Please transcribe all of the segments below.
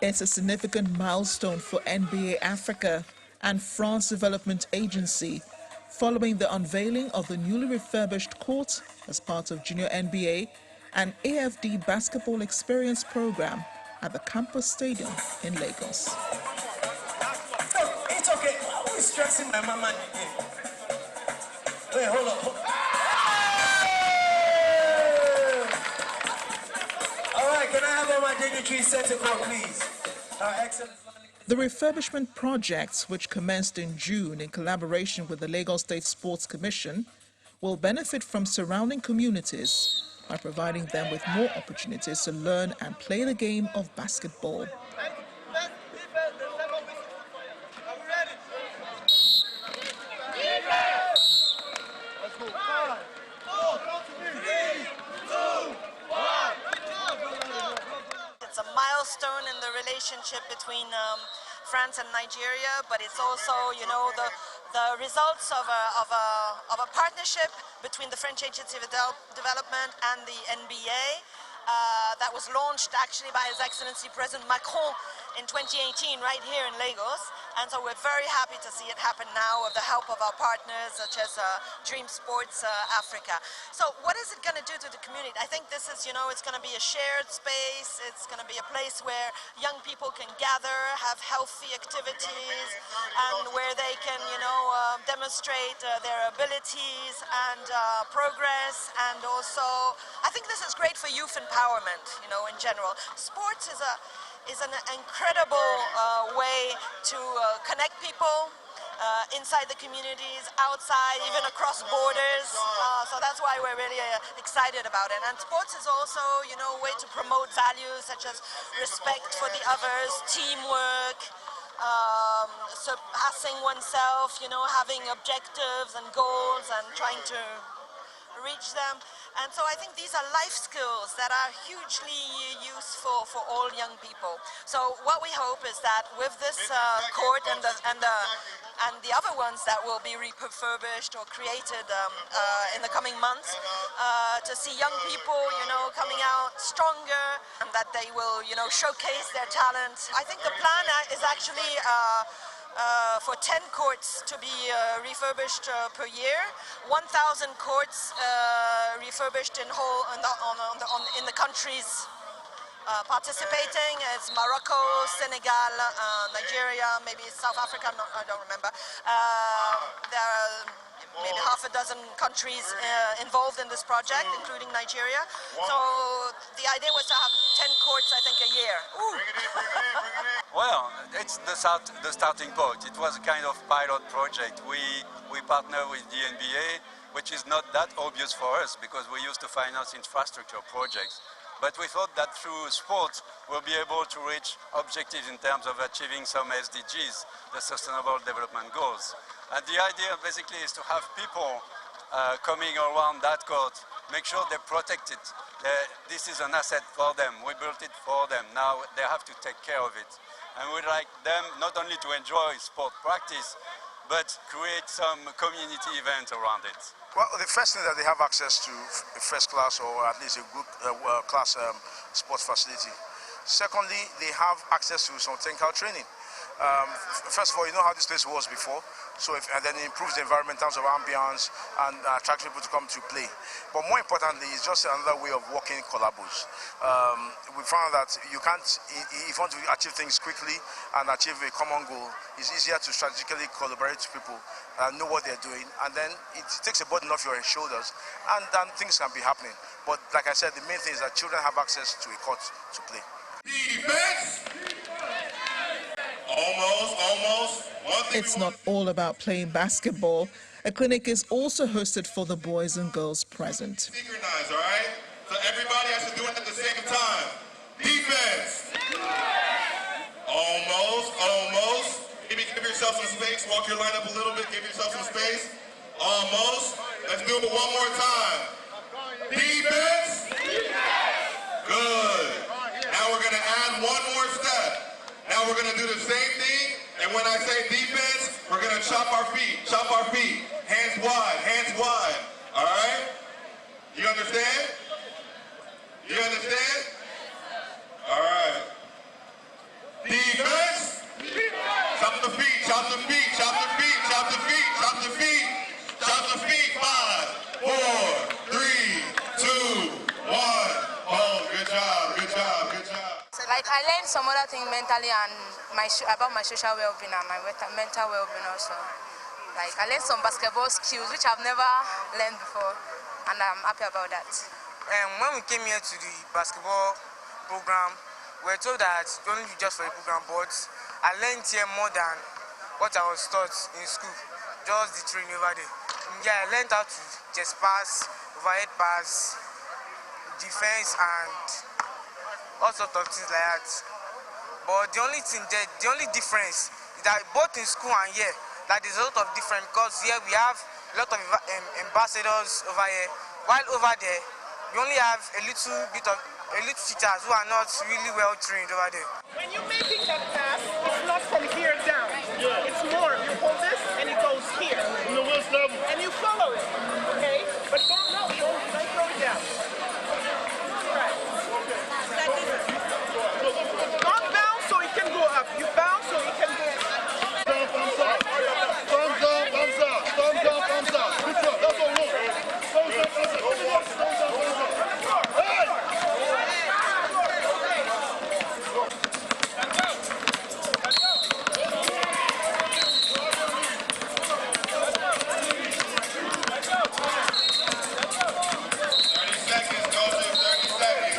It's a significant milestone for NBA Africa and France Development Agency, following the unveiling of the newly refurbished court as part of Junior NBA and AFD Basketball Experience Program at the Campus Stadium in Lagos. It's okay. Why are we stressing my mama again? Wait, hold on. All right, can I have all my dignitaries set to court, please? Excellent. The refurbishment projects, which commenced in June in collaboration with the Lagos State Sports Commission, will benefit from surrounding communities by providing them with more opportunities to learn and play the game of basketball. It's a milestone in the relationship between France and Nigeria, but it's also, you know, the results of a partnership between the French Agency of Development and the NBA that was launched actually by His Excellency President Macron in 2018 right here in Lagos. And so we're very happy to see it happen now with the help of our partners such as Dream Sports Africa. So what is it going to do to the community? I think this is, you know, it's going to be a shared space. It's going to be a place where young people can gather, have healthy activities, and where they can, you know, demonstrate their abilities and progress. And also, I think this is great for youth empowerment, you know, in general. Sports is an incredible way to connect people inside the communities, outside, even across borders. So that's why we're really excited about it. And sports is also, you know, a way to promote values such as respect for the others, teamwork, surpassing oneself, you know, having objectives and goals and trying to reach them. And so I think these are life skills that are hugely useful for all young people. So what we hope is that with this court and the other ones that will be refurbished or created in the coming months, to see young people, you know, coming out stronger, and that they will, you know, showcase their talents. I think the plan is actually for 10 courts to be refurbished per year, 1,000 courts refurbished in the countries participating as Morocco, Senegal, Nigeria, maybe South Africa, I don't remember. There are maybe half a dozen countries involved in this project, including Nigeria. So the idea was to have 10 courts, I think, a year. Well, it's the starting point. It was a kind of pilot project. We partner with the NBA, which is not that obvious for us because we used to finance infrastructure projects. But we thought that through sports, we'll be able to reach objectives in terms of achieving some SDGs, the Sustainable Development Goals. And the idea basically is to have people coming around that court, make sure they protect it. This is an asset for them. We built it for them. Now they have to take care of it. And we'd like them not only to enjoy sport practice, but create some community events around it. Well, the first thing that they have access to a first class or at least a good class sports facility. Secondly, they have access to some technical training. First of all, you know how this place was before, so and then it improves the environment in terms of ambience and attracts people to come to play. But more importantly, it's just another way of working collabos. We found that you can't, if you want to achieve things quickly and achieve a common goal, it's easier to strategically collaborate with people and know what they're doing, and then it takes a burden off your shoulders, and then things can be happening. But like I said, the main thing is that children have access to a court to play. Defense. Almost. It's not all about playing basketball. A clinic is also hosted for the boys and girls present. Synchronize, all right? So everybody has to do it at the same time. Defense. Almost. Give yourself some space. Walk your line up a little bit. Give yourself some space. Almost. Let's do it one more time. Defense. Good. Now we're going to add one more step. Now we're going to do the same thing, and when I say defense, we're going to chop our feet. Hands wide, all right? You understand? All right. I learned some other things mentally and about my social well-being and my mental well-being also. Like I learned some basketball skills which I've never learned before, and I'm happy about that. When we came here to the basketball program, we were told that only just for the program, but I learned here more than what I was taught in school, just the training over there. Yeah, I learned how to chest pass, overhead pass, defense, and all sorts of things like that. But the only difference is that both in school and here, that is a lot of difference, because here we have a lot of ambassadors over here, while over there we only have a little teachers who are not really well trained over there. When you're making that pass, it's not from here down. Yeah. It's more, you hold this and it goes here. And you follow it, okay? But don't throw it down. Right. Don't bounce so it can go up. You bounce so it can go up. Thumbs up. Thumbs up. Thumbs up. Thumbs up. Thumbs up. Good job. That's all we want. Thumbs up. Thumbs up. Thumbs up. Thumbs up. Hey! 30 seconds, coaches. 30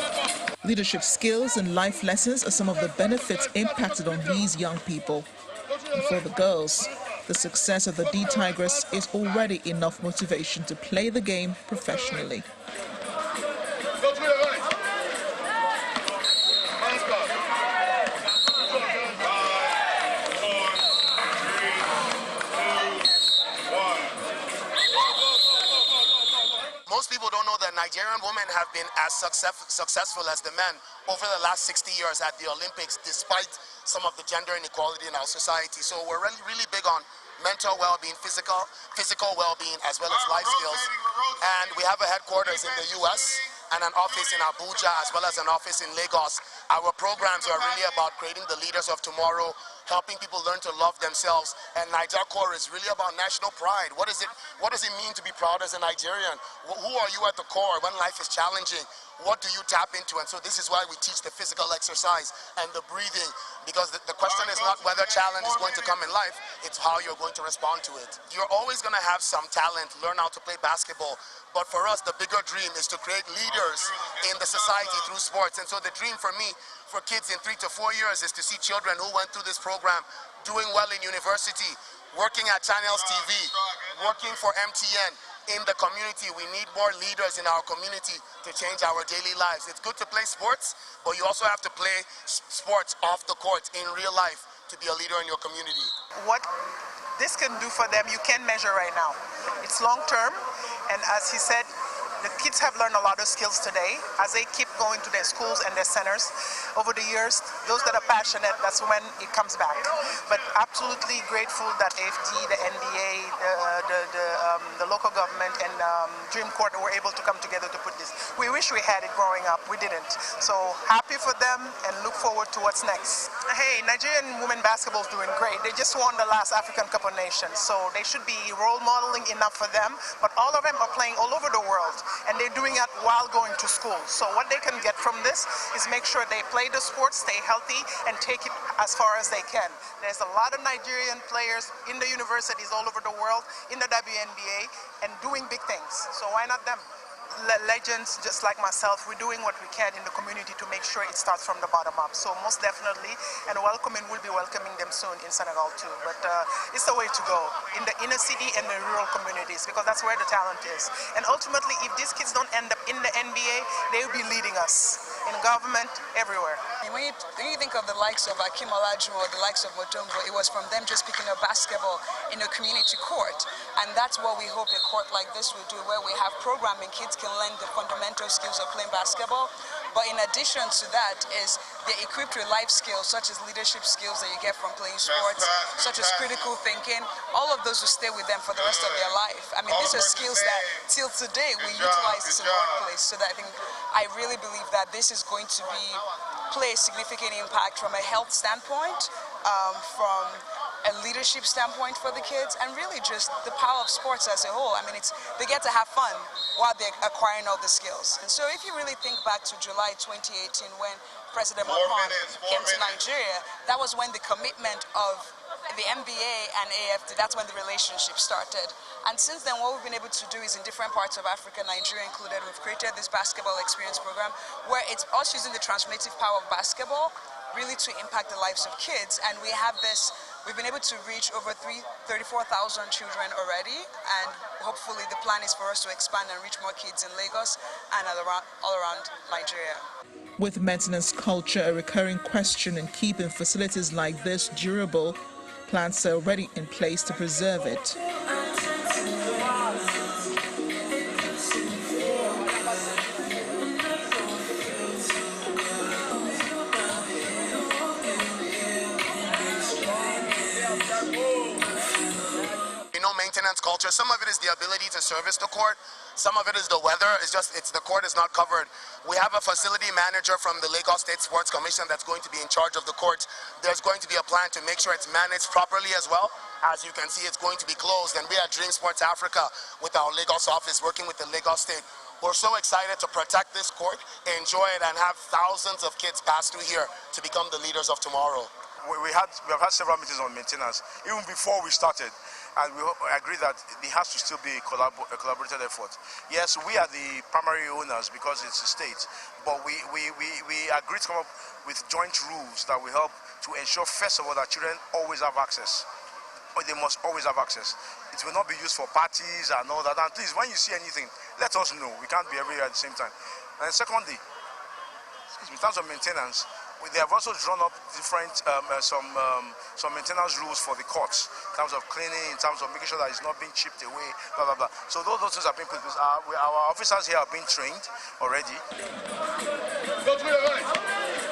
seconds. Leadership skills and life lessons are some of the benefits impacted on these young people. And for the girls, the success of the D Tigress is already enough motivation to play the game professionally. Go to your right. Hands back. 5, 4, 3, 2, 1. Most people don't know that Nigerian women have been as successful as the men over the last 60 years at the Olympics, despite some of the gender inequality in our society. So we're really big on mental well-being, physical well-being, as well as life skills. And we have a headquarters in the US and an office in Abuja, as well as an office in Lagos. Our programs are really about creating the leaders of tomorrow, helping people learn to love themselves. And Niger Core is really about national pride. What does it mean to be proud as a Nigerian? Who are you at the core when life is challenging? What do you tap into? And so this is why we teach the physical exercise and the breathing, because the question is not whether challenge is going to come in life, it's how you're going to respond to it. You're always going to have some talent, learn how to play basketball, but for us, the bigger dream is to create leaders in the society through sports. And so the dream for me, for kids in 3 to 4 years, is to see children who went through this program doing well in university, working at Channels TV, working for MTN. In the community, we need more leaders in our community to change our daily lives. It's good to play sports, but you also have to play sports off the court in real life to be a leader in your community. What this can do for them, you can't measure right now. It's long term, and as he said, the kids have learned a lot of skills today as they keep going to their schools and their centers. Over the years, those that are passionate, that's when it comes back. But absolutely grateful that AFD, the NBA, the local government and Dream Court were able to come together to put this. We wish we had it growing up, we didn't. So happy for them and look forward to what's next. Hey, Nigerian women basketball is doing great. They just won the last African Cup of Nations, so they should be role modeling enough for them. But all of them are playing all over the world, and they're doing it while going to school. So what they can get from this is make sure they play the sport, stay healthy, and take it as far as they can. There's a lot of Nigerian players in the universities all over the world, in the WNBA, and doing big things. So why not them? Legends just like myself, we're doing what we can in the community to make sure it starts from the bottom up. So most definitely, and we'll be welcoming them soon in Senegal too. But it's the way to go in the inner city and the rural communities, because that's where the talent is. And ultimately, if these kids don't end up in the NBA, they will be leading us in government, everywhere. And when you think of the likes of Akim Olajuwon or the likes of Mutombo, it was from them just picking up basketball in a community court. And that's what we hope a court like this will do, where we have programming, kids can learn the fundamental skills of playing basketball. But in addition to that is they're equipped with life skills, such as leadership skills that you get from playing sports, such as critical thinking. All of those will stay with them for the rest of their life. I mean, these are skills that till today we utilize this in the workplace. So that I really believe that this is going to play a significant impact from a health standpoint, from a leadership standpoint for the kids, and really just the power of sports as a whole. I mean, they get to have fun while they're acquiring all the skills. And so if you really think back to July 2018 when President Macron came to Nigeria, that was when the commitment of the NBA and AFD, that's when the relationship started. And since then, what we've been able to do is in different parts of Africa, Nigeria included, we've created this basketball experience program where it's us using the transformative power of basketball really to impact the lives of kids. And we have this, we've been able to reach over 34,000 children already, and hopefully the plan is for us to expand and reach more kids in Lagos and all around Nigeria. With maintenance culture a recurring question in keeping facilities like this durable, plans are already in place to preserve it. Maintenance culture. Some of it is the ability to service the court. Some of it is the weather. The court is not covered. We have a facility manager from the Lagos State Sports Commission that's going to be in charge of the court. There's going to be a plan to make sure it's managed properly as well. As you can see, it's going to be closed. And we at Dream Sports Africa, with our Lagos office, working with the Lagos State, we're so excited to protect this court, enjoy it, and have thousands of kids pass through here to become the leaders of tomorrow. We have had several meetings on maintenance, even before we started. And we agree that it has to still be a collaborative effort. Yes, we are the primary owners because it's a state, but we agree to come up with joint rules that will help to ensure, first of all, that children always have access. Or they must always have access. It will not be used for parties and all that. And please, when you see anything, let us know. We can't be everywhere at the same time. And secondly, in terms of maintenance, they have also drawn up different some maintenance rules for the courts in terms of cleaning, in terms of making sure that it's not being chipped away, blah blah blah. So those things have been put. Our officers here have been trained already. Go to the right.